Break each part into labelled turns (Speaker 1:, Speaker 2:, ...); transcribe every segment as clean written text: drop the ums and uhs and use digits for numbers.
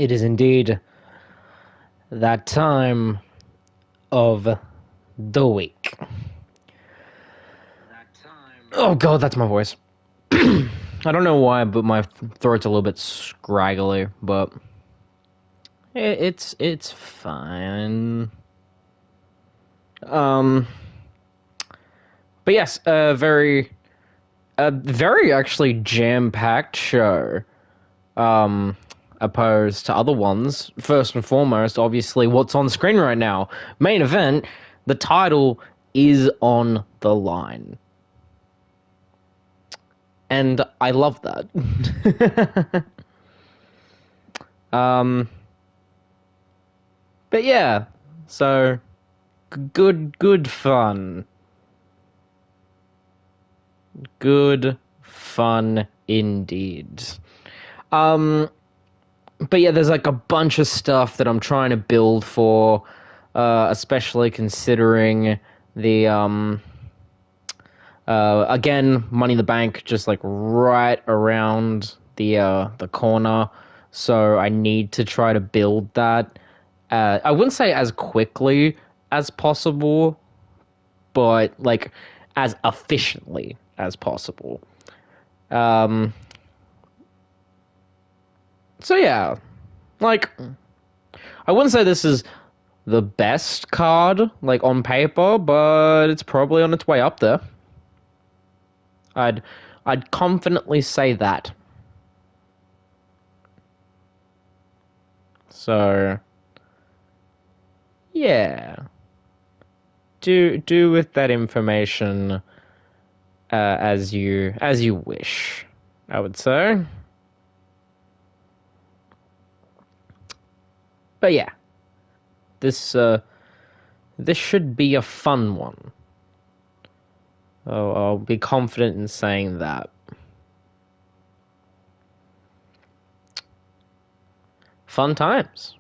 Speaker 1: It is indeed that time of the week. Oh god, that's my voice. I don't know why, but my throat's a little bit scraggly, but it's fine. But yes, a very actually jam-packed show. Opposed to other ones. First and foremost, obviously, what's on screen right now. Main event, the title is on the line. And I love that. But yeah, so good fun. Good fun indeed. But yeah, there's like a bunch of stuff that I'm trying to build for, especially considering the again, Money in the Bank just like right around the corner. So I need to try to build that. I wouldn't say as quickly as possible, but like as efficiently as possible. So yeah, like I wouldn't say this is the best card like on paper, but it's probably on its way up there. I'd I'd confidently say that. So yeah, do with that information as you wish, I would say. But yeah, this this should be a fun one. Oh, I'll be confident in saying that. Fun times.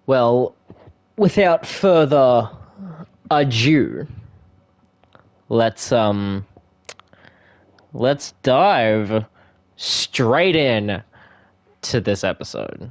Speaker 1: Well, without further ado, let's dive straight in to this episode.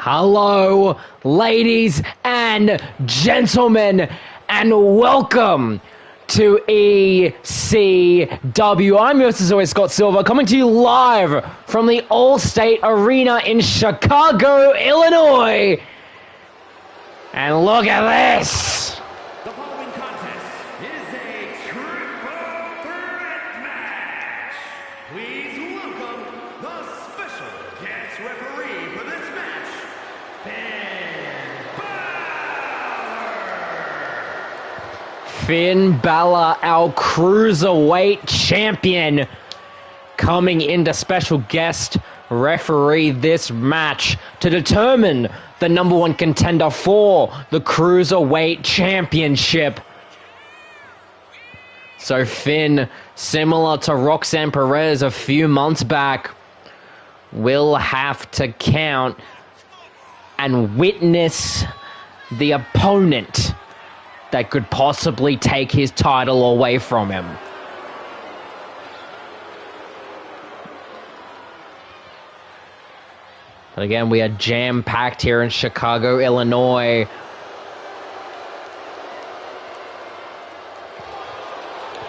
Speaker 1: Hello, ladies and gentlemen, and welcome to ECW. I'm your host, as always, Scott Silver, coming to you live from the Allstate Arena in Chicago, Illinois. And look at this.
Speaker 2: The following contest is a triple threat match. Please welcome the special guest referee for this match,
Speaker 1: Finn Balor, our cruiserweight champion, coming into special guest referee this match to determine the number one contender for the Cruiserweight Championship. So Finn, similar to Roxanne Perez a few months back, will have to count and witness the opponent that could possibly take his title away from him. But again, we are jam-packed here in Chicago, Illinois.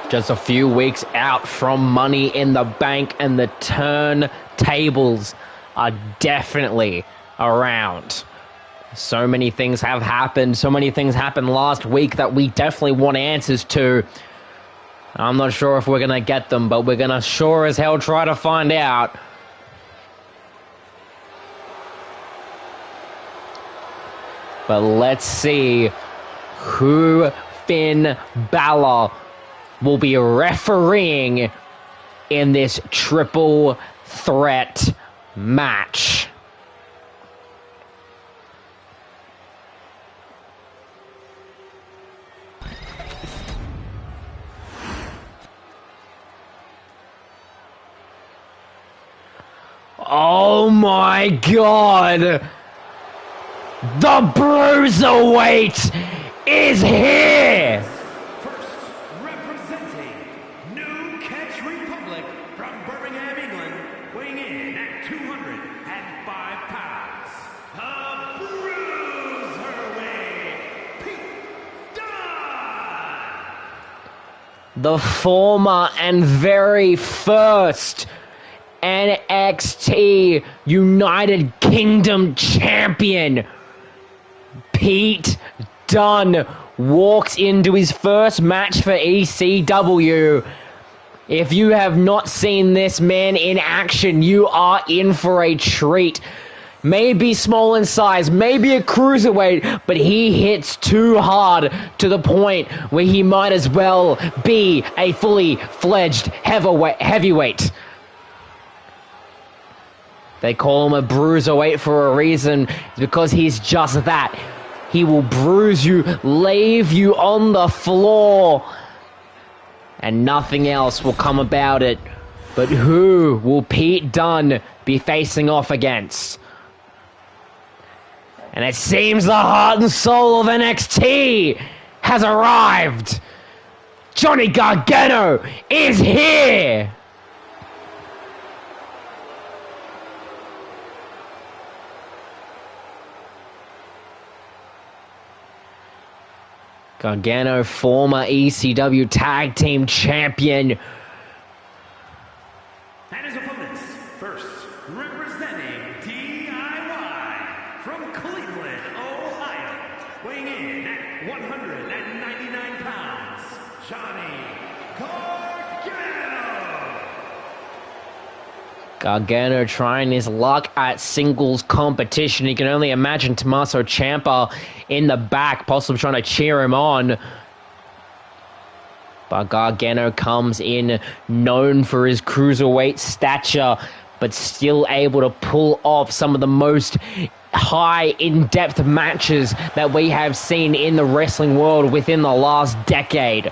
Speaker 1: Just a few weeks out from Money in the Bank, and the turntables are definitely around. So many things have happened. So many things happened last week that we definitely want answers to. I'm not sure if we're going to get them, but we're going to sure as hell try to find out. But let's see who Finn Balor will be refereeing in this triple threat match. Oh my God! The Bruiserweight is here!
Speaker 2: First, representing New Catch Republic from Birmingham, England, weighing in at 205 pounds, the Bruiserweight, Pete Dunne!
Speaker 1: The former and very first NXT United Kingdom champion, Pete Dunne, walks into his first match for ECW. If you have not seen this man in action, you are in for a treat. Maybe small in size, maybe a cruiserweight, but he hits too hard to the point where he might as well be a fully fledged heavyweight. They call him a bruiserweight for a reason, because he's just that. He will bruise you, leave you on the floor, and nothing else will come about it. But who will Pete Dunne be facing off against? And it seems the heart and soul of NXT has arrived. Johnny Gargano is here. Gargano, former ECW Tag Team Champion.
Speaker 2: And his opponents, first, representing DIY from Cleveland, Ohio, weighing in at 199 pounds, Johnny Gargano.
Speaker 1: Gargano trying his luck at singles competition. You can only imagine Tommaso Ciampa in the back, possibly trying to cheer him on. But Gargano comes in known for his cruiserweight stature, but still able to pull off some of the most high, in-depth matches that we have seen in the wrestling world within the last decade.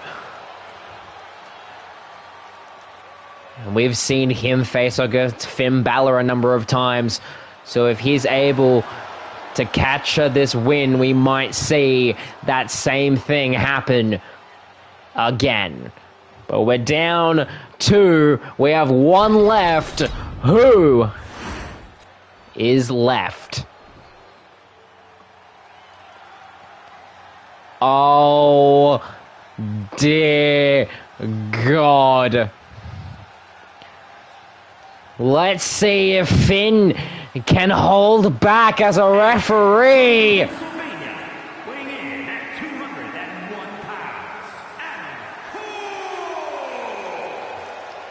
Speaker 1: And we've seen him face against Finn Balor a number of times. So if he's able to capture this win, we might see that same thing happen again. But we're down 2. We have 1 left. Who is left? Oh, dear God. Let's see if Finn can hold back as a referee.
Speaker 2: Weighing in at 201 pounds,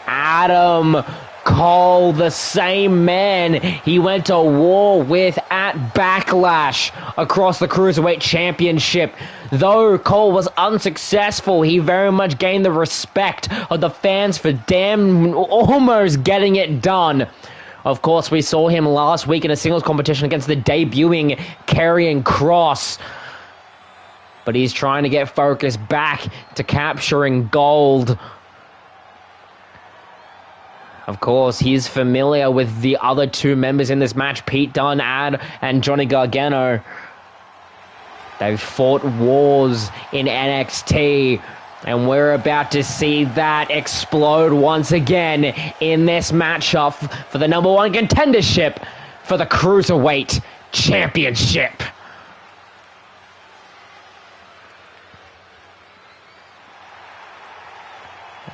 Speaker 1: Adam Cole, the same man he went to war with at Backlash across the Cruiserweight Championship. Though Cole was unsuccessful, he very much gained the respect of the fans for almost getting it done Of course, we saw him last week in a singles competition against the debuting Karrion Kross. But he's trying to get focused back to capturing gold. Of course, he's familiar with the other two members in this match, Pete Dunne and Johnny Gargano. They've fought wars in NXT, and we're about to see that explode once again in this matchup for the #1 contendership for the Cruiserweight Championship.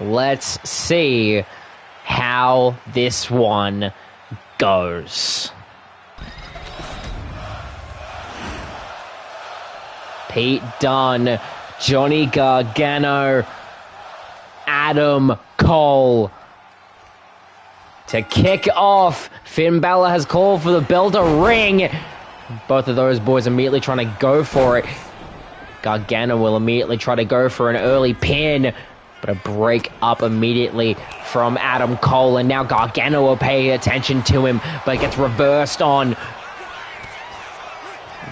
Speaker 1: Let's see how this one goes. Pete Dunne, Johnny Gargano, Adam Cole. To kick off, Finn Balor has called for the bell to ring. Both of those boys immediately trying to go for it. Gargano will immediately try to go for an early pin, but a break up immediately from Adam Cole, and now Gargano will pay attention to him, but it gets reversed on.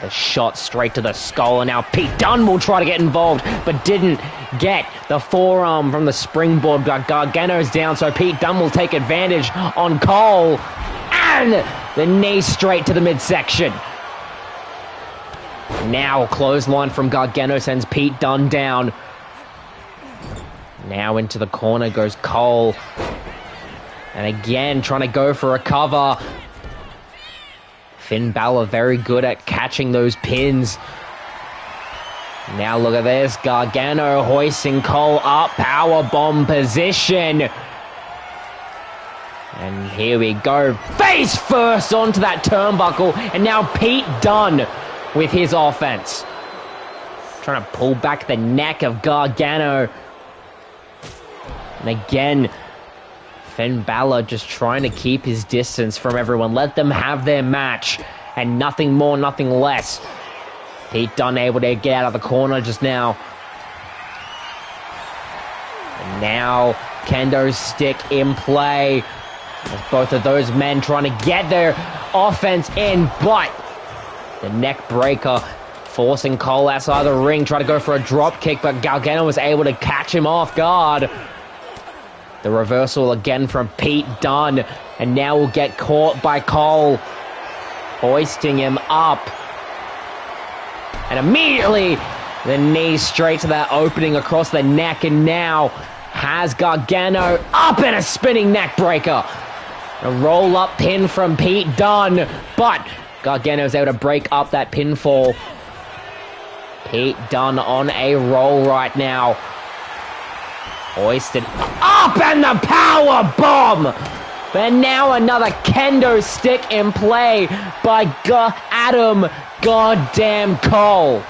Speaker 1: The shot straight to the skull, and now Pete Dunne will try to get involved, but didn't get the forearm from the springboard. But Gargano's down, so Pete Dunne will take advantage on Cole, and the knee straight to the midsection. Now a clothesline from Gargano sends Pete Dunne down. Now into the corner goes Cole, and again trying to go for a cover. Finn Balor very good at catching those pins. Now look at this, Gargano hoisting Cole up, powerbomb position. And here we go, face first onto that turnbuckle, and now Pete Dunne with his offense. Trying to pull back the neck of Gargano. And again, Finn Balor just trying to keep his distance from everyone. Let them have their match, and nothing more, nothing less. Pete Dunne able to get out of the corner just now. And now Kendo stick in play. As both of those men trying to get their offense in, but the neck breaker forcing Cole outside the ring. Try to go for a drop kick, but Gargano was able to catch him off guard. The reversal again from Pete Dunne, and now will get caught by Cole, hoisting him up. And immediately, the knee straight to that opening across the neck, and now has Gargano up in a spinning neck breaker. A roll-up pin from Pete Dunne, but Gargano's able to break up that pinfall. Pete Dunne on a roll right now. Hoisted up, and the power bomb! But now another kendo stick in play by Adam goddamn Cole.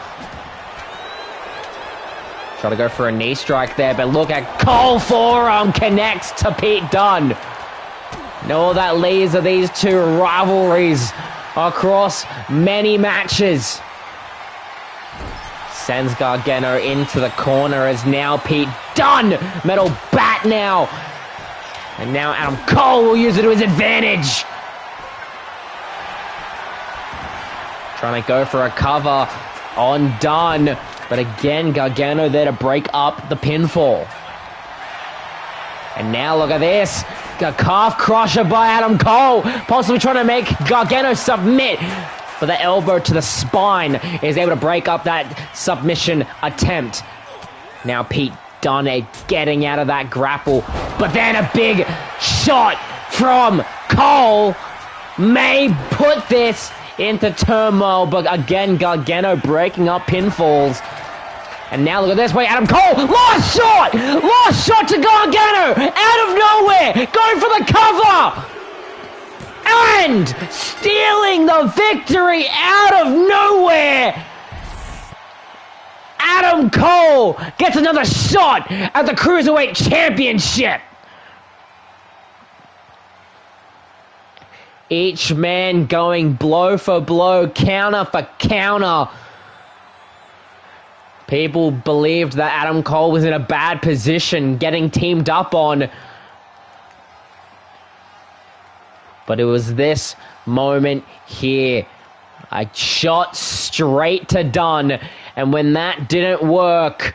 Speaker 1: Try to go for a knee strike there, but look at Cole forearm connects to Pete Dunne. And all that leads to these two rivalries across many matches. Sends Gargano into the corner as now Pete Dunne, metal bat now. And now Adam Cole will use it to his advantage. Trying to go for a cover on Dunne, but again Gargano there to break up the pinfall. And now look at this, a calf crusher by Adam Cole, possibly trying to make Gargano submit. But the elbow to the spine is able to break up that submission attempt. Now Pete Dunne getting out of that grapple, but then a big shot from Cole may put this into turmoil, but again Gargano breaking up pinfalls. And now look at this way, Adam Cole, lost shot to Gargano, out of nowhere, going for the cover! And stealing the victory out of nowhere! Adam Cole gets another shot at the Cruiserweight Championship! Each man going blow for blow, counter for counter. People believed that Adam Cole was in a bad position, getting teamed up on. But it was this moment here. I shot straight to Dunn, and when that didn't work,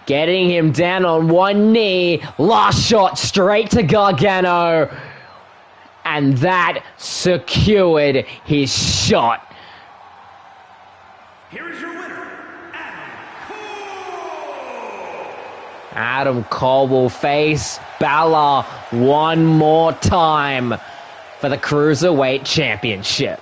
Speaker 1: getting him down on one knee, last shot straight to Gargano, and that secured his shot.
Speaker 2: Here is your winner, Adam Cole.
Speaker 1: Adam Cole will face Balor one more time for the Cruiserweight Championship.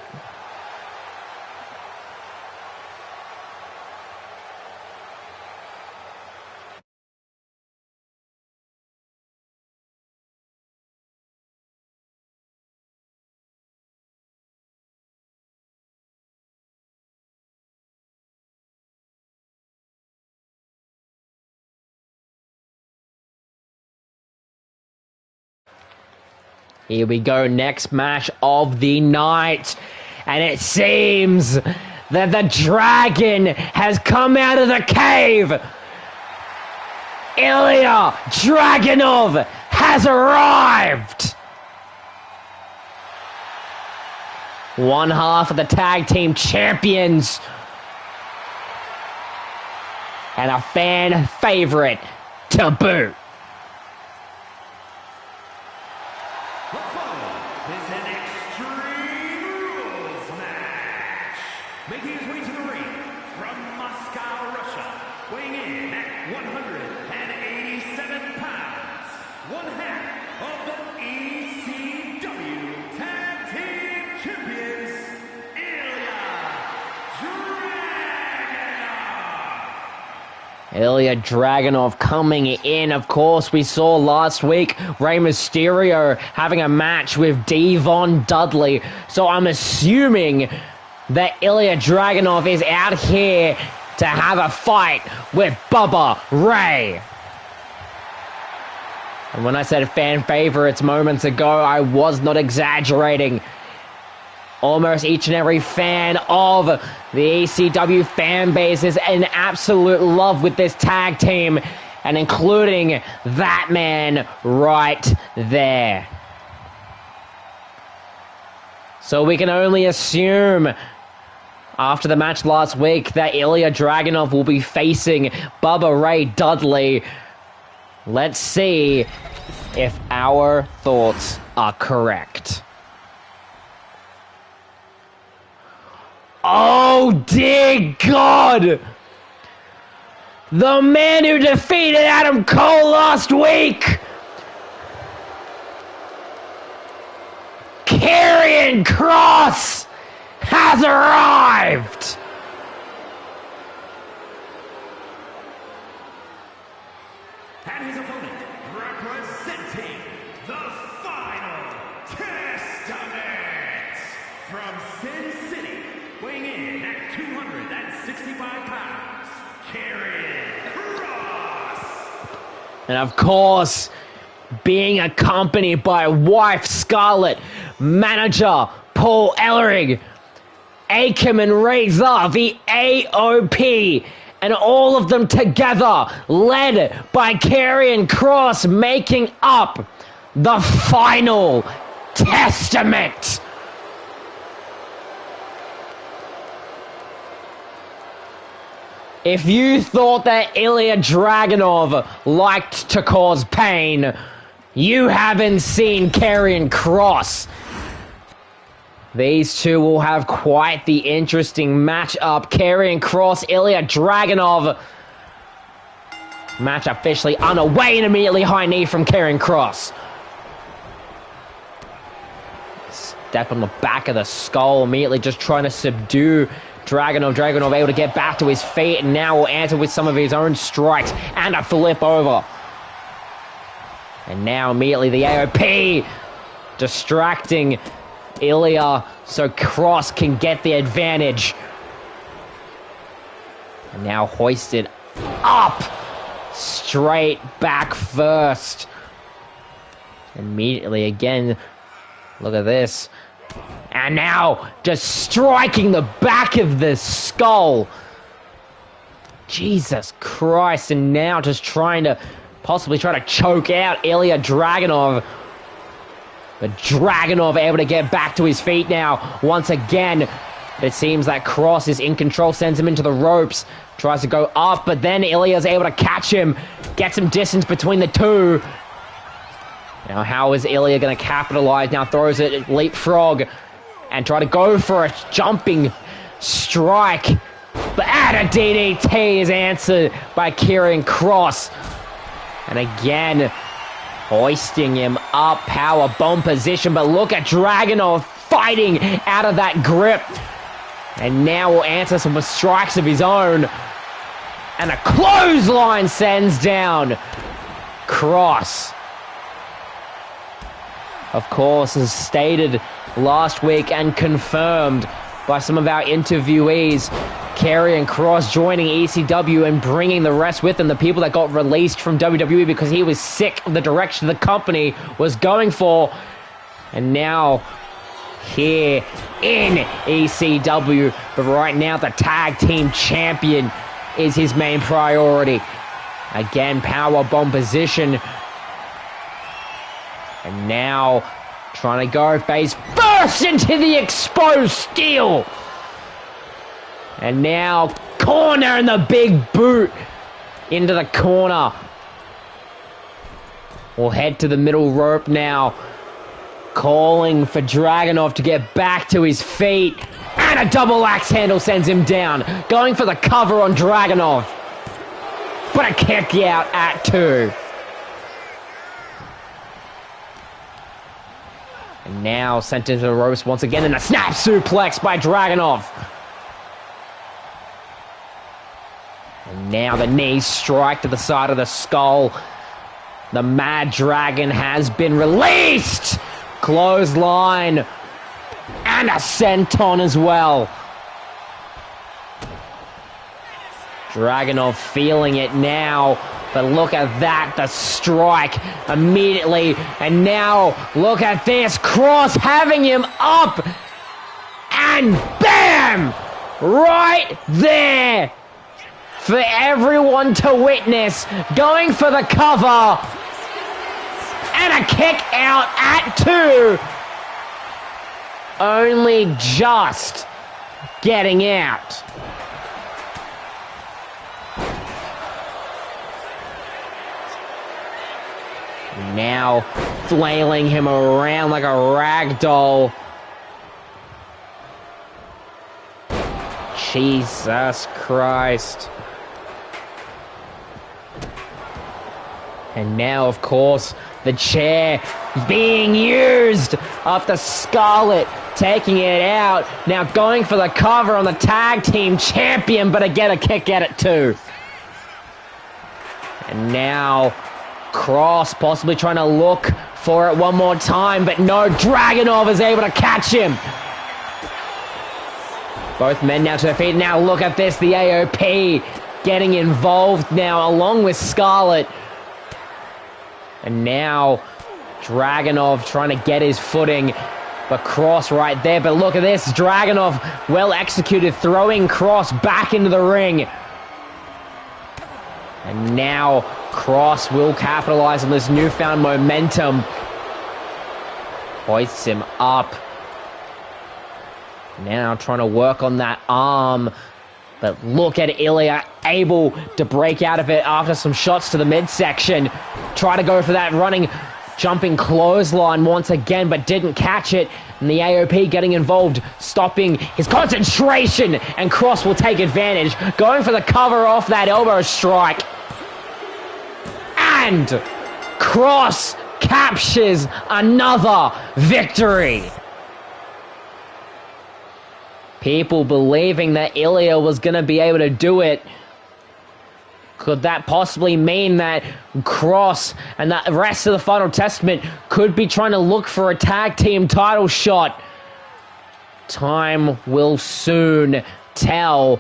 Speaker 1: Here we go, next match of the night. And it seems that the dragon has come out of the cave. Ilya Dragunov has arrived. One half of the tag team champions. And a fan favorite to boot.
Speaker 2: The following is an Extreme Rules match. Making his way to the ring from Moscow, Russia, weighing in at 187 pounds, one half of the ECW Tag Team Champions, Ilya Dragunov.
Speaker 1: Ilya Dragunov coming in. Of course, we saw last week Rey Mysterio having a match with Devon Dudley. So I'm assuming that Ilya Dragunov is out here to have a fight with Bubba Ray. And when I said fan favorites moments ago, I was not exaggerating. Almost each and every fan of the ECW fan base is in absolute love with this tag team, and including that man right there. So we can only assume after the match last week that Ilya Dragunov will be facing Bubba Ray Dudley. Let's see if our thoughts are correct. Oh dear God! The man who defeated Adam Cole last week! Karrion Kross has arrived!
Speaker 2: And his opponent, representing the Final Testament from Sin City, weighing in at 265 pounds, Karrion Kross.
Speaker 1: And of course, being accompanied by wife Scarlett, manager Paul Ellering, Akam and Razor, the AOP, and all of them together, led by Karrion Kross, making up the Final Testament. If you thought that Ilya Dragunov liked to cause pain, you haven't seen Karrion Kross. These two will have quite the interesting matchup. Karrion Kross, Ilya Dragunov. Match officially underway, and immediately high knee from Karrion Kross. Step on the back of the skull, immediately just trying to subdue Dragunov. Dragunov able to get back to his feet, and now will answer with some of his own strikes and a flip over. And now immediately the AOP distracting Ilya so Kross can get the advantage. And now hoisted up, straight back first. Immediately again, look at this. And now just striking the back of the skull. Jesus Christ. And now just trying to possibly try to choke out Ilya Dragunov. But Dragunov able to get back to his feet now once again. It seems that Cross is in control, sends him into the ropes, tries to go up, but then Ilya's able to catch him, get some distance between the two. Now how is Ilya going to capitalize? Now throws it, leapfrog, and try to go for a jumping strike. But a DDT is answered by Kieran Cross. And again, hoisting him up, power bomb position, but look at Dragunov fighting out of that grip. And now will answer some strikes of his own. And a clothesline sends down Cross. Of course, as stated last week and confirmed by some of our interviewees, Karrion Kross joining ECW and bringing the rest with him, the people that got released from WWE because he was sick of the direction the company was going for. And now here in ECW, but right now the tag team champion is his main priority. Again, powerbomb position. And now trying to go face first into the exposed steel. And now corner and the big boot into the corner. We'll head to the middle rope now. Calling for Dragunov to get back to his feet. And a double axe handle sends him down. Going for the cover on Dragunov. But a kick out at 2. And now sent into the ropes once again and a snap suplex by Dragunov. And now the knee strike to the side of the skull. The Mad Dragon has been released. Clothesline. And a senton as well. Dragunov feeling it now. But look at that, the strike immediately. And now, look at this. Cross having him up. And bam! Right there. For everyone to witness. Going for the cover. And a kick out at 2. Only just getting out. Now flailing him around like a rag doll. Jesus Christ. And now, of course, the chair being used after Scarlett taking it out. Now going for the cover on the tag team champion, but again a kick out at 2. And now Cross possibly trying to look for it one more time, but no, Dragunov is able to catch him. Both men now to their feet. Now look at this, the AOP getting involved now along with Scarlett. And now Dragunov trying to get his footing, but Cross right there. But look at this, Dragunov well executed, throwing Cross back into the ring. And now Cross will capitalize on this newfound momentum. Hoists him up. Now trying to work on that arm. But look at Ilya able to break out of it after some shots to the midsection. Try to go for that running, jumping clothesline once again, but didn't catch it. And the AOP getting involved, stopping his concentration. And Cross will take advantage, going for the cover off that elbow strike. And Cross captures another victory. People believing that Ilya was going to be able to do it. Could that possibly mean that Cross and the rest of the Final Testament could be trying to look for a tag team title shot? Time will soon tell.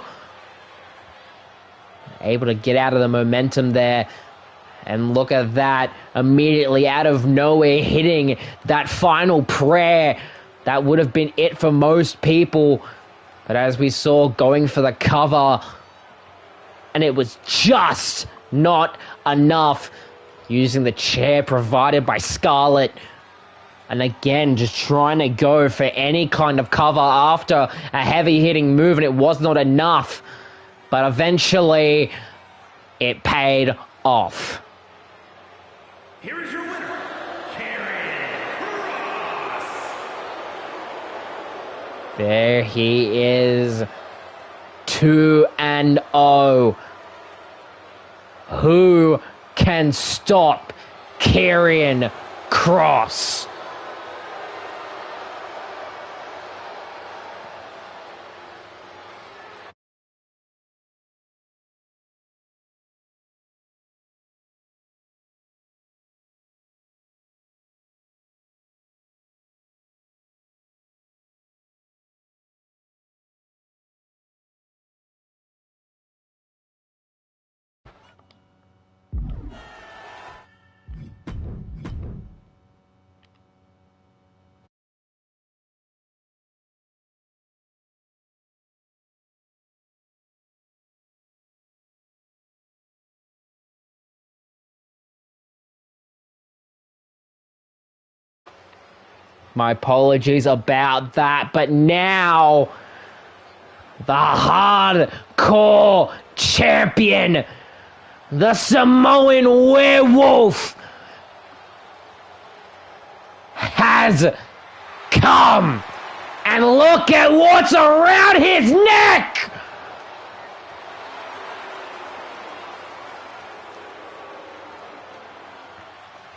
Speaker 1: Able to get out of the momentum there. And look at that, immediately out of nowhere, hitting that final prayer. That would have been it for most people. But as we saw, going for the cover, and it was just not enough. Using the chair provided by Scarlett. And again, just trying to go for any kind of cover after a heavy-hitting move, and it was not enough. But eventually, it paid off.
Speaker 2: Here is your winner, Karrion Kross.
Speaker 1: There he is, 2-0. Who can stop Karrion Kross? My apologies about that, but now the hardcore champion, the Samoan werewolf, has come. And look at what's around his neck!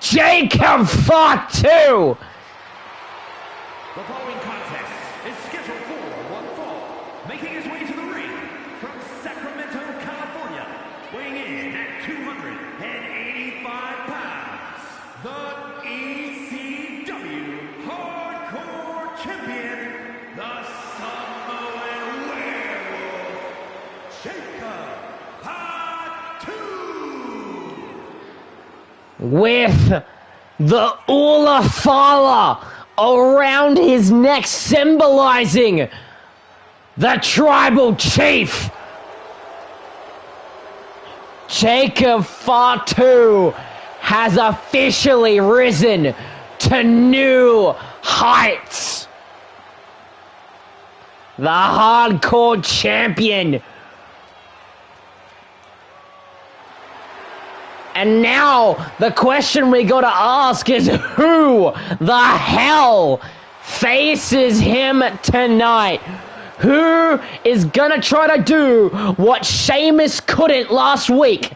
Speaker 1: Jacob Fatu!
Speaker 2: The following contest is scheduled for one fall. Making his way to the ring from Sacramento, California, weighing in at 285 pounds, the ECW Hardcore Champion, the Samoan Werewolf, Jacob Fatu.
Speaker 1: With the Ula Fala around his neck, symbolizing the tribal chief. Jacob Fatu has officially risen to new heights. The hardcore champion. And now, the question we gotta ask is, who the hell faces him tonight? Who is gonna try to do what Sheamus couldn't last week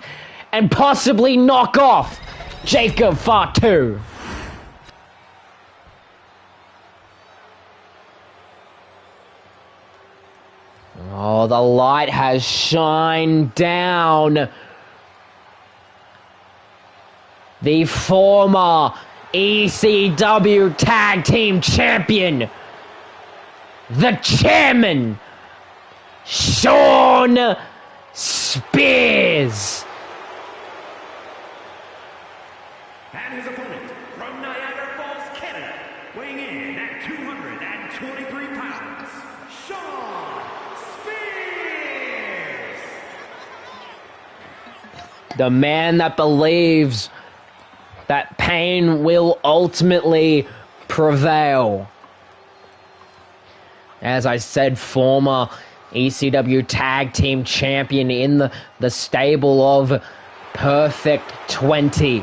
Speaker 1: and possibly knock off Jacob Fatu? Oh, the light has shined down. The former ECW Tag Team Champion, the Chairman, Shawn Spears.
Speaker 2: And his opponent from Niagara Falls, Canada, weighing in at 223 pounds, Shawn Spears.
Speaker 1: The man that believes that pain will ultimately prevail. As I said, former ECW Tag Team Champion in the stable of Perfect 20.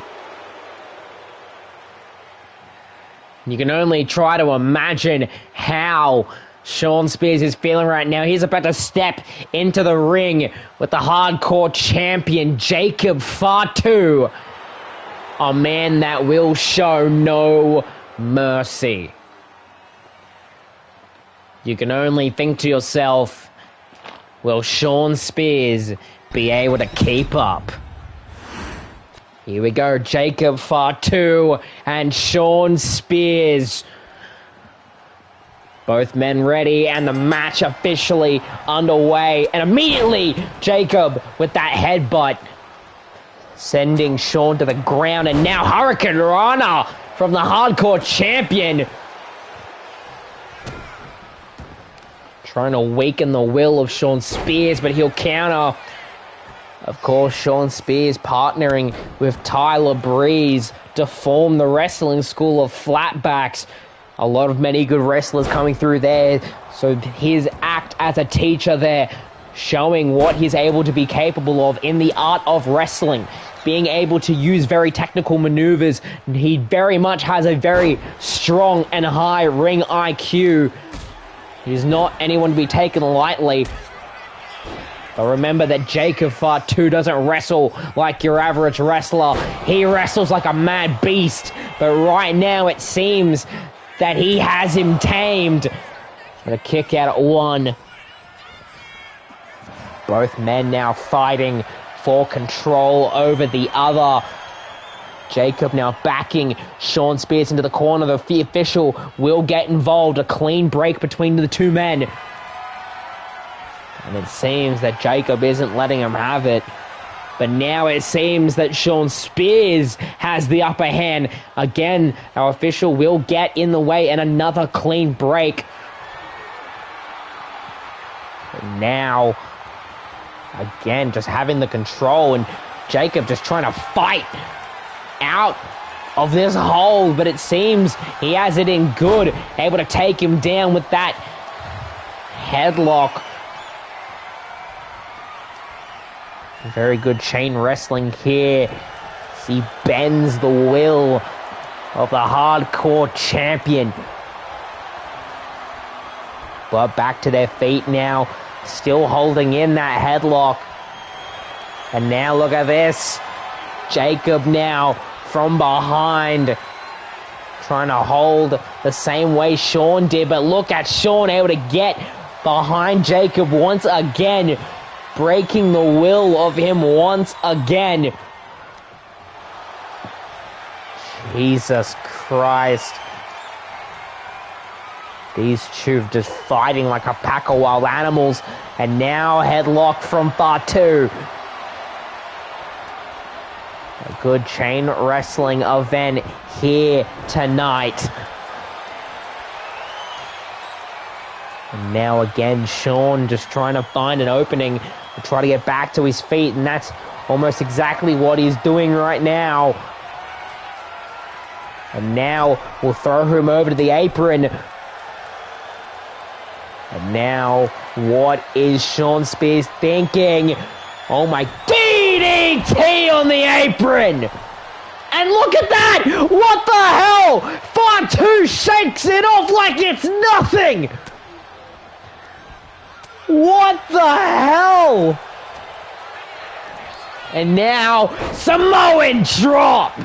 Speaker 1: You can only try to imagine how Shawn Spears is feeling right now. He's about to step into the ring with the hardcore champion, Jacob Fatu. A man that will show no mercy. You can only think to yourself, will Shawn Spears be able to keep up? Here we go, Jacob Fatu and Shawn Spears. Both men ready, and the match officially underway. And immediately, Jacob with that headbutt, sending Shawn to the ground. And now Hurricane Rana from the hardcore champion, trying to weaken the will of Shawn Spears, but he'll counter. Of course, Sean Spears partnering with Tyler Breeze to form the wrestling school of Flatbacks. A lot of many good wrestlers coming through there. So his act as a teacher there, showing what he's able to be capable of in the art of wrestling. Being able to use very technical maneuvers. He very much has a very strong and high ring IQ. He's not anyone to be taken lightly. But remember that Jacob Fatu doesn't wrestle like your average wrestler. He wrestles like a mad beast. But right now it seems that he has him tamed. And a kick out at 1. Both men now fighting for control over the other. Jacob now backing Sean Spears into the corner. The official will get involved. A clean break between the two men. And it seems that Jacob isn't letting him have it. But now it seems that Sean Spears has the upper hand. Again, our official will get in the way, and another clean break. And now, again, just having the control, and Jacob just trying to fight out of this hole. But it seems he has it in good. Able to take him down with that headlock. Very good chain wrestling here. He bends the will of the hardcore champion. But back to their feet now. Still holding in that headlock. And now look at this. Jacob now from behind. Trying to hold the same way Sean did. But look at Sean able to get behind Jacob once again. Breaking the will of him once again. Jesus Christ. These two just fighting like a pack of wild animals. And now headlock from Fatu. A good chain wrestling event here tonight. And now again, Sean just trying to find an opening to try to get back to his feet. And that's almost exactly what he's doing right now. And now we'll throw him over to the apron. And now, what is Sean Spears thinking? Oh my, DDT on the apron! And look at that! What the hell? Fatu shakes it off like it's nothing! What the hell? And now, Samoan drop!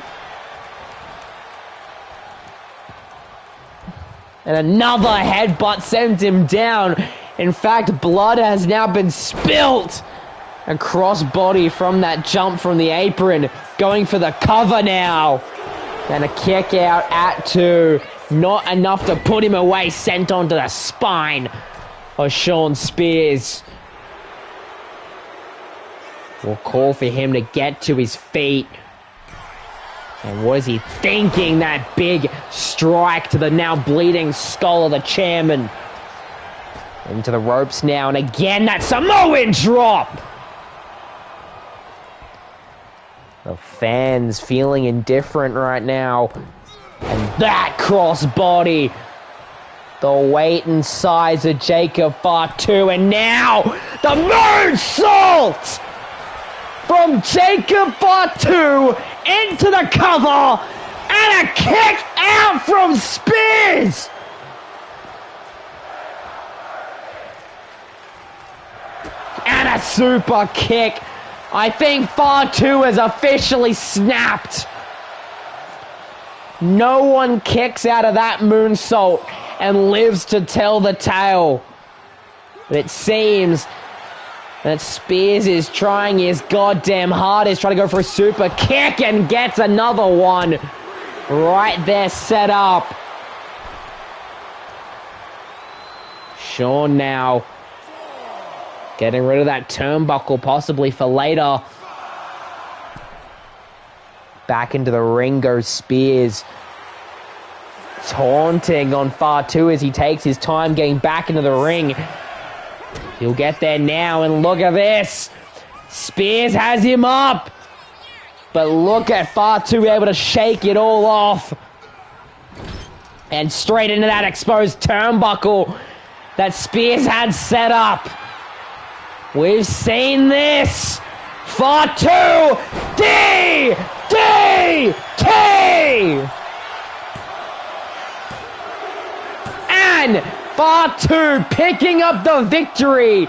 Speaker 1: And another headbutt sends him down. In fact, blood has now been spilt across body from that jump from the apron. Going for the cover now. And a kick out at 2. Not enough to put him away. Sent onto the spine of Sean Spears. We'll call for him to get to his feet. And what is he thinking? That big strike to the now bleeding skull of the chairman. Into the ropes now, and again that Samoan drop! The fans feeling indifferent right now. And that crossbody. The weight and size of Jacob Fatu, and now the moonsault from Jacob Fatu into the cover, and a kick out from Spears. And a super kick. I think Fatu has officially snapped. No one kicks out of that moonsault and lives to tell the tale. But it seems that Spears is trying his goddamn hardest, trying to go for a super kick, and gets another one. Right there set up. Sean now getting rid of that turnbuckle, possibly for later. Back into the ring goes Spears. Taunting on Fatu as he takes his time getting back into the ring. He'll get there now, and look at this. Spears has him up. But look at Fatu able to shake it all off. And straight into that exposed turnbuckle that Spears had set up. We've seen this. Fatu DDT! And Fatu picking up the victory.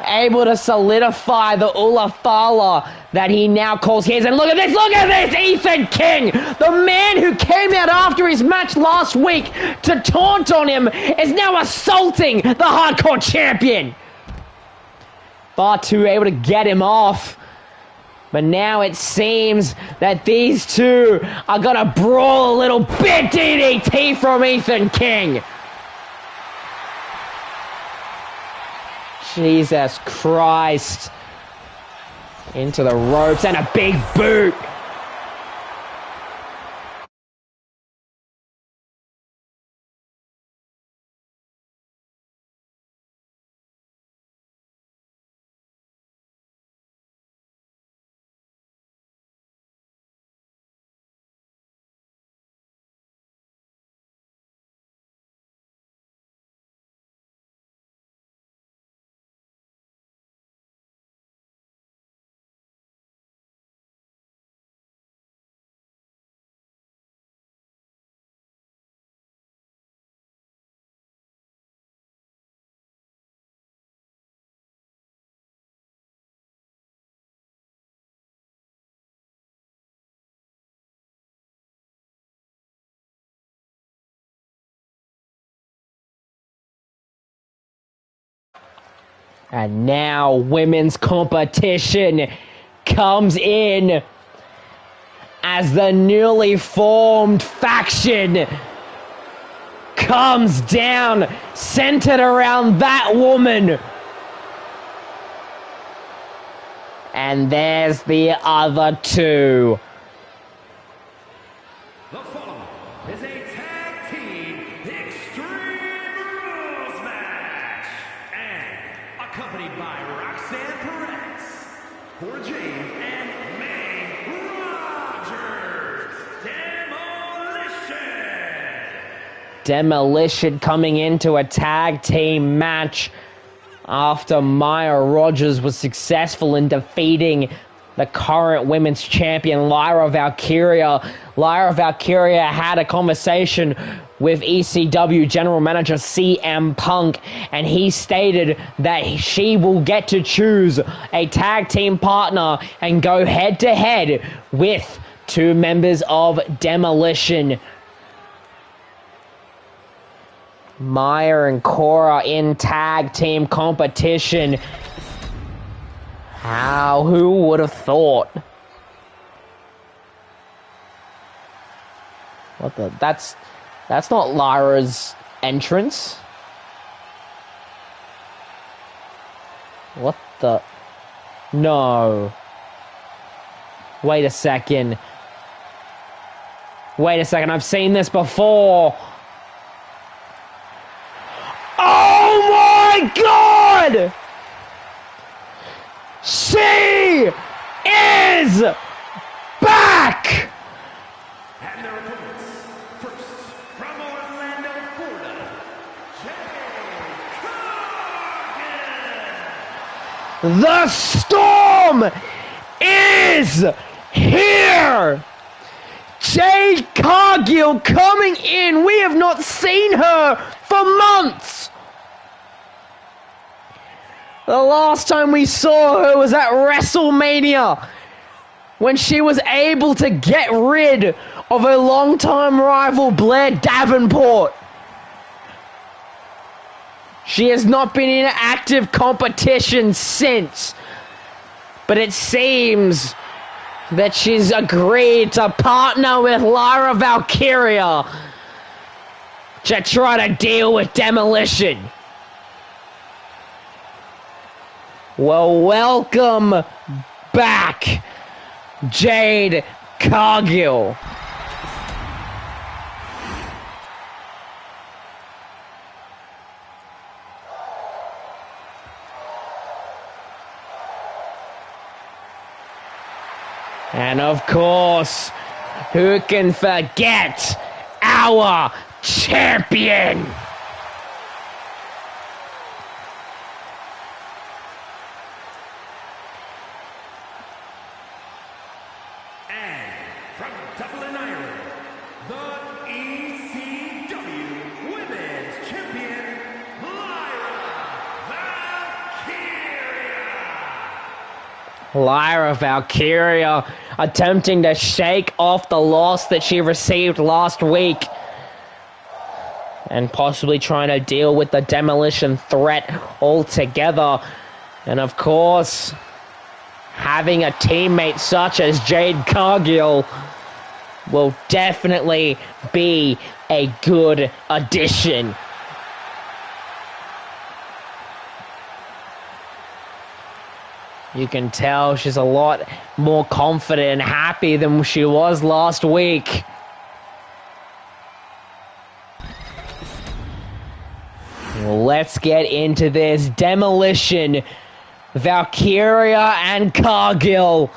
Speaker 1: Able to solidify the Ulafala that he now calls his. And look at this, Ethan King, the man who came out after his match last week to taunt on him, is now assaulting the Hardcore Champion. Fatu able to get him off. But now it seems that these two are gonna brawl a little bit. DDT from Ethan King. Jesus Christ. Into the ropes and a big boot. And now women's competition comes in as the newly formed faction comes down, centered around that woman. And there's the other two.
Speaker 2: The following is a tag team Extreme Rules match. And accompanied by Roxanne Perez, Cora Jade, and May Rogers.
Speaker 1: Demolition coming into a tag team match after Maya Rogers was successful in defeating the current women's champion, Lyra Valkyria. Lyra Valkyria had a conversation with ECW General Manager CM Punk, and he stated that she will get to choose a tag team partner and go head-to-head with two members of Demolition. Maya and Cora in tag team competition. Who would have thought? What the? That's not Lyra's entrance. What the? No. Wait a second. I've seen this before. Oh my God! She is back!
Speaker 2: And their opponents, first from Orlando, Florida, Jade Cargill.
Speaker 1: The storm is here! Jade Cargill coming in. We have not seen her for months. The last time we saw her was at WrestleMania, when she was able to get rid of her longtime rival Blair Davenport. She has not been in active competition since, but it seems that she's agreed to partner with Lyra Valkyria to try to deal with Demolition. Well, welcome back, Jade Cargill. And of course, who can forget our champion?
Speaker 2: And from Dublin, Ireland, the ECW Women's Champion, Lyra Valkyria.
Speaker 1: Lyra Valkyria attempting to shake off the loss that she received last week and possibly trying to deal with the demolition threat altogether. And of course, having a teammate such as Jade Cargill will definitely be a good addition. You can tell she's a lot more confident and happy than she was last week. Let's get into this. Demolition, Valkyria and Cargill.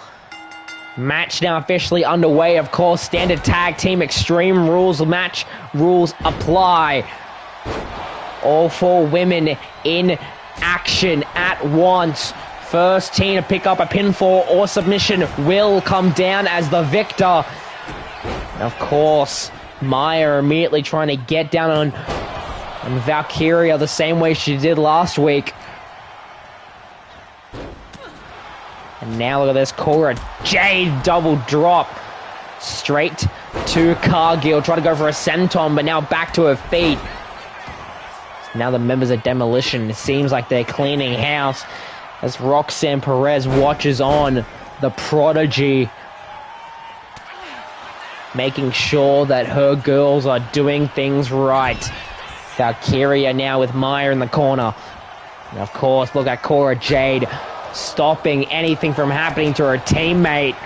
Speaker 1: Match now officially underway. Of course, standard tag team Extreme Rules match rules apply. All 4 women in action at once. First team to pick up a pinfall or submission will come down as the victor. And of course, Maya immediately trying to get down on Valkyria the same way she did last week. And now look at this, Cora Jade double drop. Straight to Cargill, try to go for a senton, but now back to her feet. Now the members of Demolition, it seems like they're cleaning house as Roxanne Perez watches on, the prodigy, making sure that her girls are doing things right. Valkyria now with Maya in the corner. And of course, look at Cora Jade stopping anything from happening to her teammate.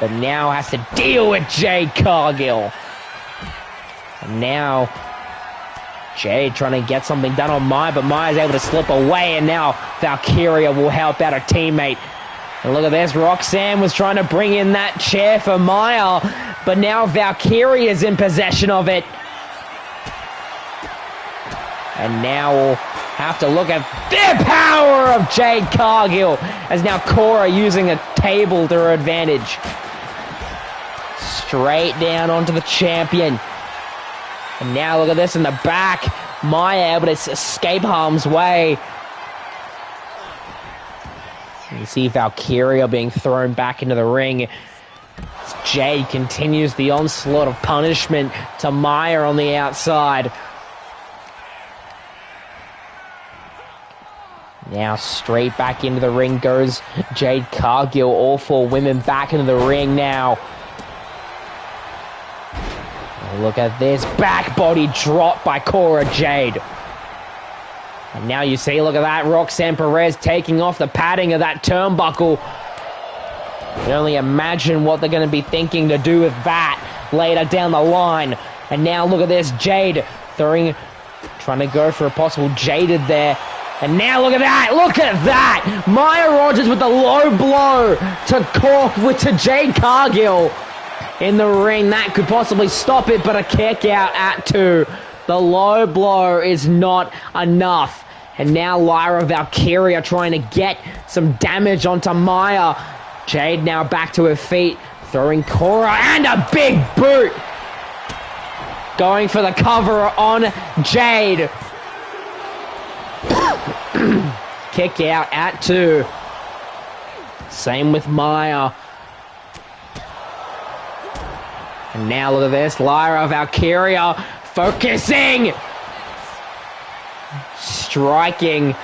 Speaker 1: But now has to deal with Jade Cargill. And now Jade trying to get something done on Maya, but Maya's able to slip away, and now Valkyria will help out her teammate. And look at this, Roxanne was trying to bring in that chair for Maya, but now Valkyria's in possession of it. And now we'll have to look at the power of Jade Cargill, as now Cora using a table to her advantage. Straight down onto the champion. And now look at this in the back. Maya able to escape harm's way. You see Valkyria being thrown back into the ring. Jade continues the onslaught of punishment to Maya on the outside. Now straight back into the ring goes Jade Cargill. All 4 women back into the ring now. Look at this, back body drop by Cora Jade. And now you see, look at that, Roxanne Perez taking off the padding of that turnbuckle. You can only imagine what they're going to be thinking to do with that later down the line. And now look at this, Jade trying to go for a possible jaded there. And now look at that, Maya Rogers with the low blow to Jade Cargill. In the ring, that could possibly stop it, but a kick out at 2. The low blow is not enough. And now Lyra Valkyria trying to get some damage onto Maya. Jade now back to her feet, throwing Cora, and a big boot. Going for the cover on Jade. Kick out at 2. Same with Maya. And now look at this, Lyra Valkyria focusing, striking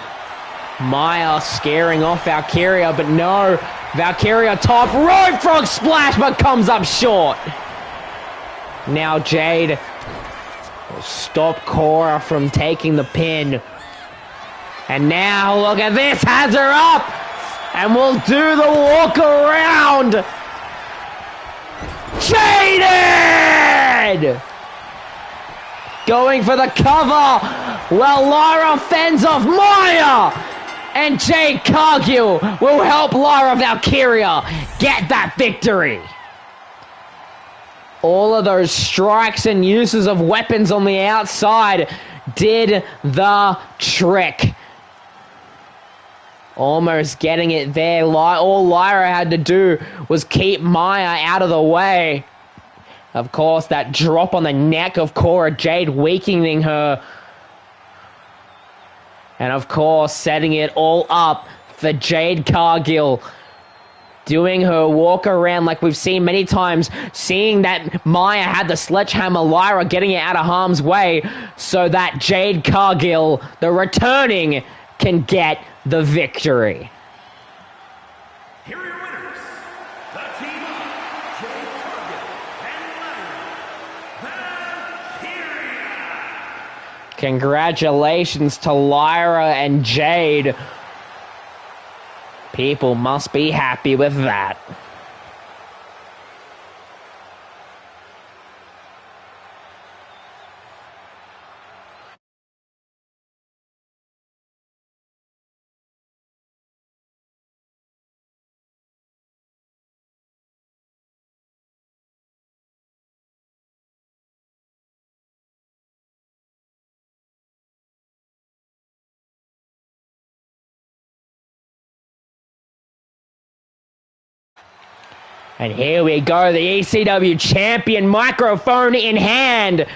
Speaker 1: Maya, scaring off Valkyria, but no, Valkyria top rope frog splash, but comes up short. Now Jade will stop Cora from taking the pin. And now look at this, has her up, and will do the walk around. Jaded! Going for the cover. Well, Lyra fends off Maya. And Jade Cargill will help Lyra Valkyria get that victory. All of those strikes and uses of weapons on the outside did the trick. Almost getting it there. All Lyra had to do was keep Maya out of the way. Of course, that drop on the neck of Cora Jade weakening her. And of course, setting it all up for Jade Cargill. Doing her walk around like we've seen many times. Seeing that Maya had the sledgehammer, Lyra getting it out of harm's way. So that Jade Cargill, the returning, can get the victory.
Speaker 2: Here are your winners, the team of Jade Cargill and Lyra Valkyria.
Speaker 1: Congratulations to Lyra and Jade. People must be happy with that. And here we go, the ECW champion, microphone in hand.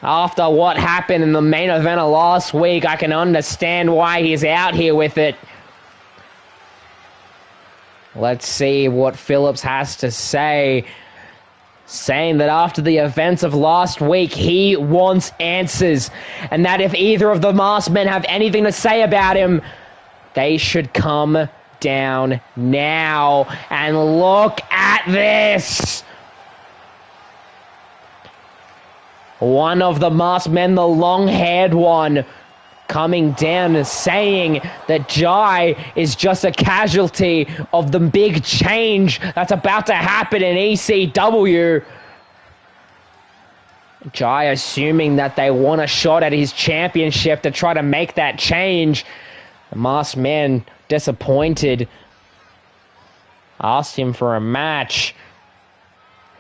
Speaker 1: After what happened in the main event of last week, I can understand why he's out here with it. Let's see what Phillips has to say. Saying that after the events of last week, he wants answers. And that if either of the masked men have anything to say about him, they should come down now. And look at this. One of the masked men, the long-haired one, coming down and saying that Jai is just a casualty of the big change that's about to happen in ECW. Jai assuming that they want a shot at his championship to try to make that change. The masked man, disappointed, asked him for a match.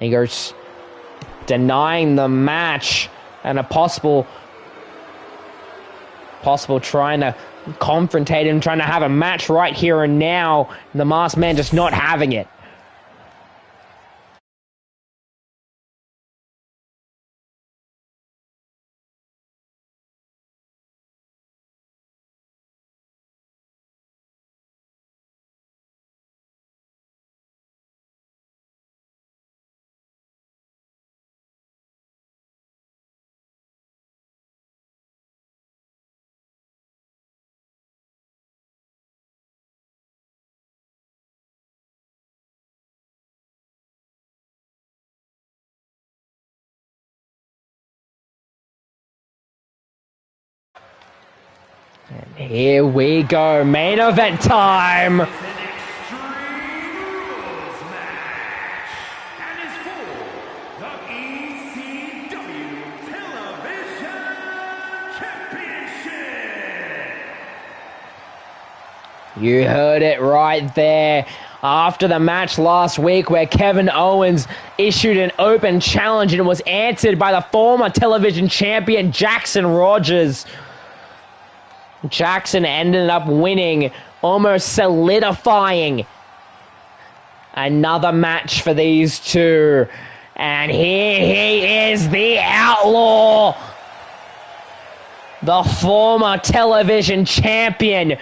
Speaker 1: He goes denying the match and a possible trying to confrontate him, trying to have a match right here and now. The masked man just not having it. And here we go, main event time.
Speaker 2: It's an Extreme Rules match, and is for the ECW Television Championship.
Speaker 1: You heard it right there. After the match last week where Kevin Owens issued an open challenge and was answered by the former television champion Jackson Rogers. Jackson ended up winning, almost solidifying another match for these two. And here he is, the Outlaw, the former television champion,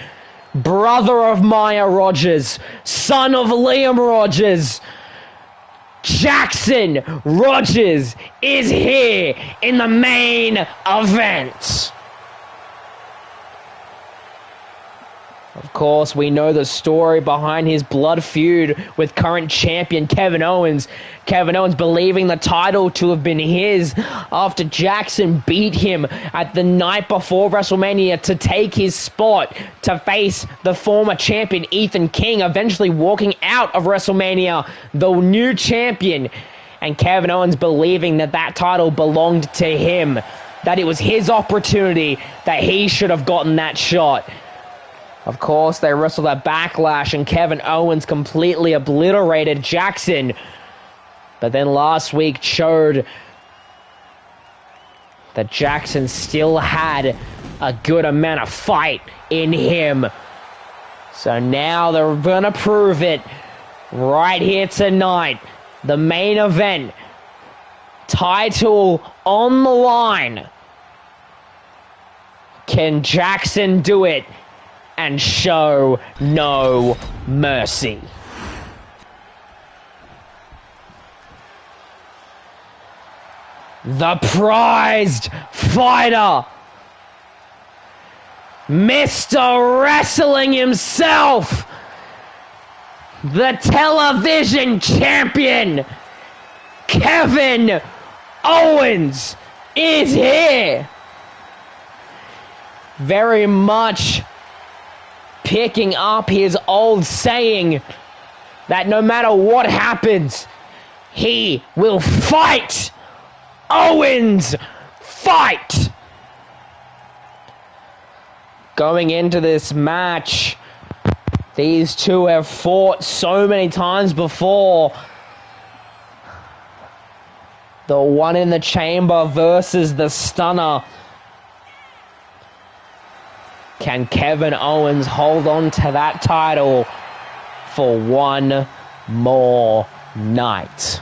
Speaker 1: brother of Maya Rogers, son of Liam Rogers. Jackson Rogers is here in the main event. Of course, we know the story behind his blood feud with current champion Kevin Owens. Kevin Owens believing the title to have been his after Jackson beat him at the night before WrestleMania to take his spot to face the former champion Ethan King, eventually walking out of WrestleMania, the new champion. And Kevin Owens believing that that title belonged to him, that it was his opportunity, that he should have gotten that shot. Of course, they wrestled at Backlash, and Kevin Owens completely obliterated Jackson. But then last week showed that Jackson still had a good amount of fight in him. So now they're gonna prove it right here tonight. The main event, title on the line. Can Jackson do it and show no mercy? The prized fighter, Mr. Wrestling himself, the television champion, Kevin Owens, is here. Very much picking up his old saying that no matter what happens, he will fight. Owens, fight! Going into this match, these two have fought so many times before. The One in the Chamber versus the Stunner. Can Kevin Owens hold on to that title for one more night?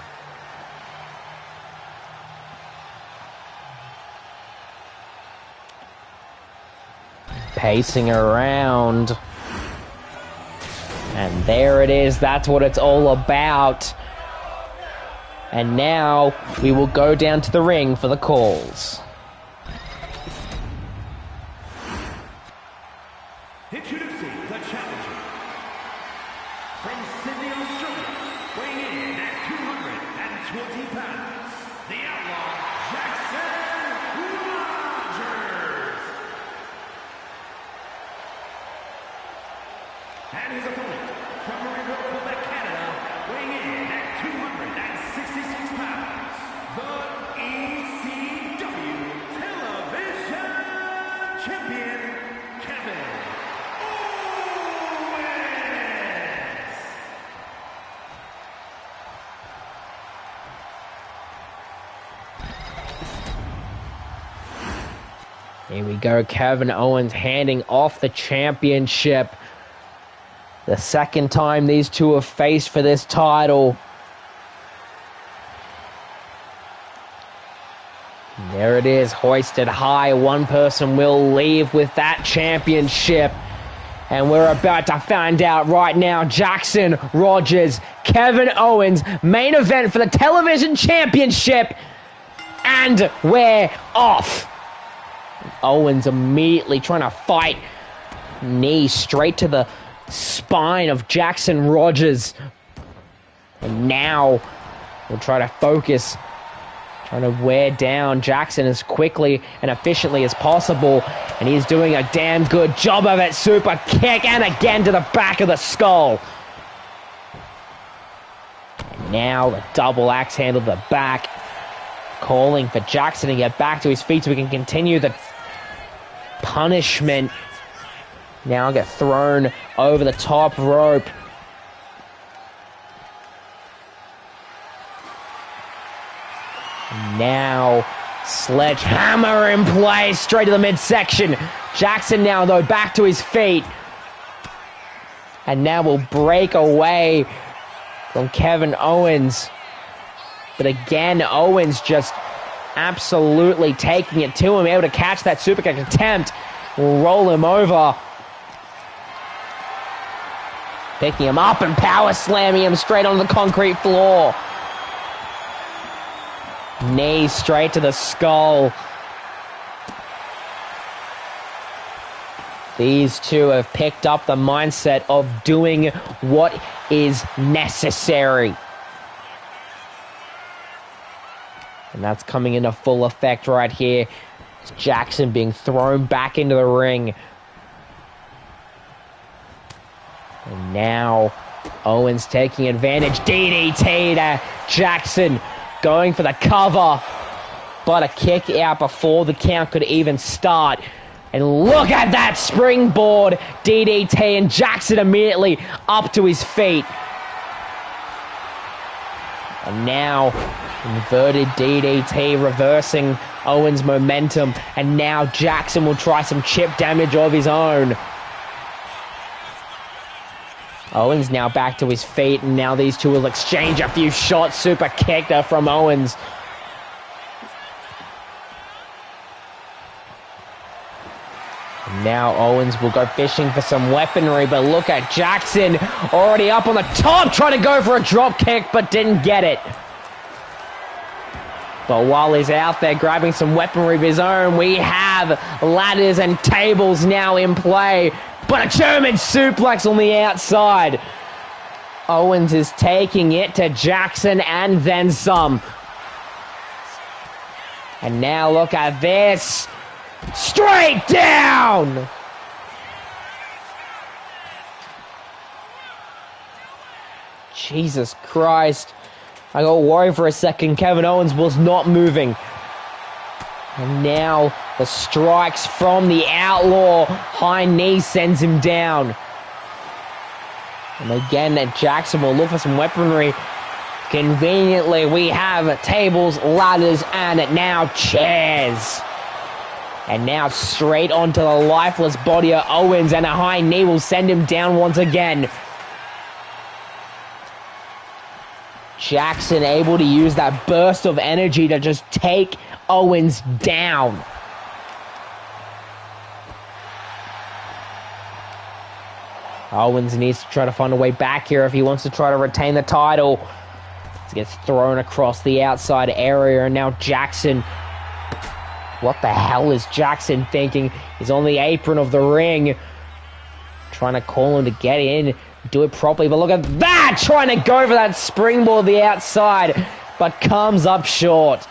Speaker 1: Pacing around. And there it is. That's what it's all about. And now we will go down to the ring for the calls.
Speaker 2: Introducing the challenger from Sydney, Australia, weighing in at 220 pounds, the outlaw Jackson Rogers. And his opponent from Marieville, Quebec, Canada, weighing in at 266 pounds, the ECW Television Champion, Kevin Owens.
Speaker 1: Here we go, Kevin Owens handing off the championship. The second time these two have faced for this title. There it is, hoisted high. One person will leave with that championship. And we're about to find out right now. Jackson Rogers, Kevin Owens, main event for the television championship. And we're off. Owens immediately trying to fight. Knee straight to the spine of Jackson Rogers. And now we'll try to focus, trying to wear down Jackson as quickly and efficiently as possible. And he's doing a damn good job of it. Super kick, and again to the back of the skull. And now the double axe handle to the back. Calling for Jackson to get back to his feet so we can continue the punishment. Now get thrown over the top rope. Now sledgehammer in place, straight to the midsection. Jackson now though back to his feet. And now will break away from Kevin Owens. But again, Owens just absolutely taking it to him, able to catch that superkick attempt. Will roll him over. Picking him up and power slamming him straight onto the concrete floor. Knee straight to the skull. These two have picked up the mindset of doing what is necessary. And that's coming into full effect right here. It's Jackson being thrown back into the ring. And now Owens taking advantage. DDT to Jackson, going for the cover. But a kick out before the count could even start. And look at that springboard DDT, and Jackson immediately up to his feet. And now, inverted DDT reversing Owens' momentum. And now Jackson will try some chip damage of his own. Owens now back to his feet, and now these two will exchange a few shots. Super kick there from Owens. And now Owens will go fishing for some weaponry, but look at Jackson already up on the top, trying to go for a drop kick, but didn't get it. But while he's out there grabbing some weaponry of his own, we have ladders and tables now in play. But a German suplex on the outside. Owens is taking it to Jackson and then some. And now look at this. Straight down! Jesus Christ. I got worried for a second. Kevin Owens was not moving. And now the strikes from the Outlaw. High knee sends him down. And again, Jackson will look for some weaponry. Conveniently, we have tables, ladders, and now chairs. And now straight onto the lifeless body of Owens, and a high knee will send him down once again. Jackson able to use that burst of energy to just take Owens down. Owens needs to try to find a way back here if he wants to try to retain the title. He gets thrown across the outside area, and now Jackson. What the hell is Jackson thinking? He's on the apron of the ring. Trying to call him to get in. Do it properly, but look at that! Trying to go for that springboard the outside, but comes up short.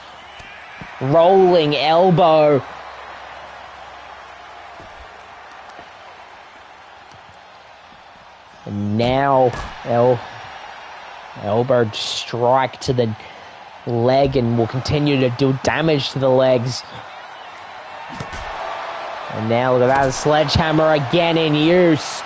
Speaker 1: Rolling elbow. And now elbow strike to the leg, and will continue to do damage to the legs. And now look at that, sledgehammer again in use.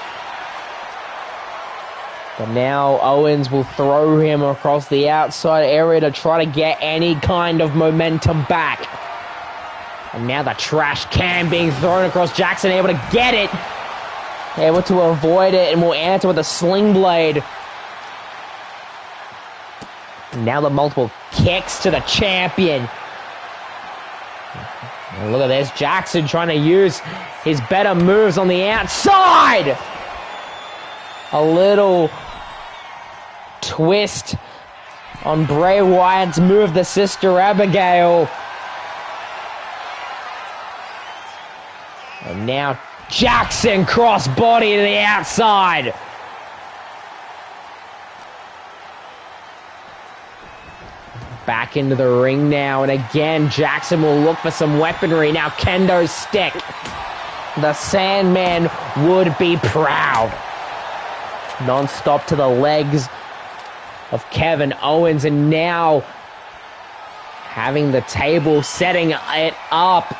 Speaker 1: But now Owens will throw him across the outside area to try to get any kind of momentum back. And now the trash can being thrown across Jackson, able to get it. Able to avoid it, and will answer with a sling blade. And now the multiple kicks to the champion. And look at this, Jackson trying to use his better moves on the outside. A little twist on Bray Wyatt's move, the Sister Abigail. And now Jackson crossbody to the outside. Back into the ring now, and again Jackson will look for some weaponry. Now kendo stick. The Sandman would be proud. Non-stop to the legs of Kevin Owens, and now having the table, setting it up.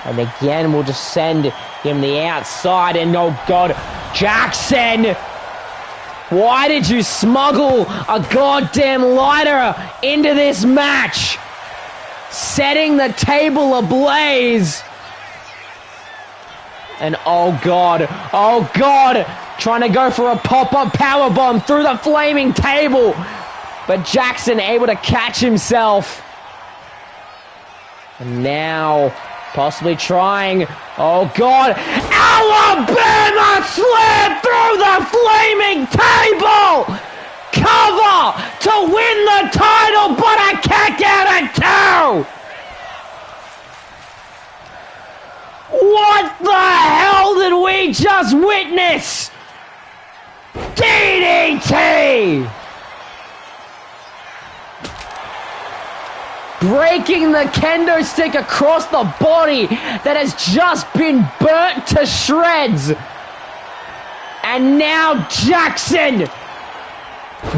Speaker 1: And again, we'll just send him the outside, and oh God, Jackson! Why did you smuggle a goddamn lighter into this match? Setting the table ablaze. And oh God, trying to go for a pop-up powerbomb through the flaming table. But Jackson able to catch himself. And now, possibly trying, oh God, Alabama slam through the flaming table! Cover to win the title, but I can't get it too! What the hell did we just witness? DDT! Breaking the kendo stick across the body that has just been burnt to shreds. And now Jackson,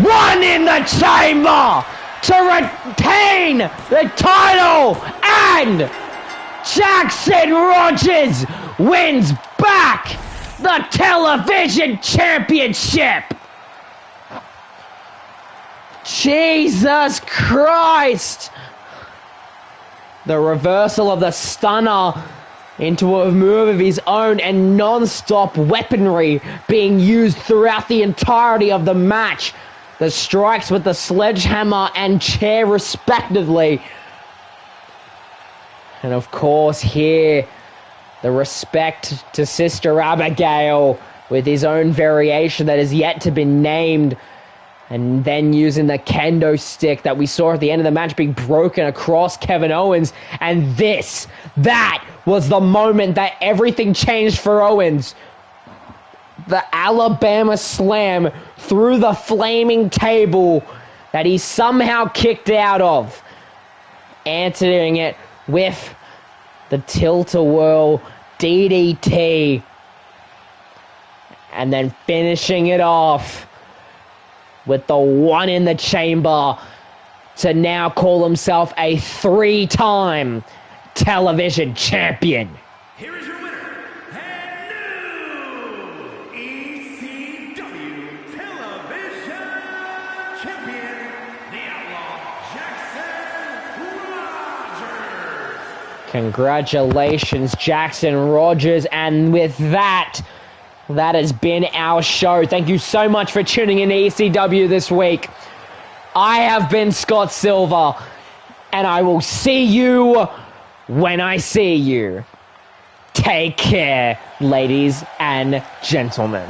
Speaker 1: one in the chamber to retain the title and Jackson Rogers wins back the television championship. Jesus Christ. The reversal of the stunner into a move of his own and non-stop weaponry being used throughout the entirety of the match. The strikes with the sledgehammer and chair respectively. And of course here, the respect to Sister Abigail with his own variation that is yet to be named. And then using the kendo stick that we saw at the end of the match being broken across Kevin Owens. And that was the moment that everything changed for Owens. The Alabama slam through the flaming table that he somehow kicked out of. Answering it with the tilt-a-whirl DDT. And then finishing it off with the one in the chamber to now call himself a 3-time television champion.
Speaker 2: Here is your winner, and new ECW television champion, the Outlaw Jackson Rogers.
Speaker 1: Congratulations, Jackson Rogers. And with that has been our show. Thank you so much for tuning in to ECW this week. I have been Scott Silver, and I will see you when I see you. Take care, ladies and gentlemen.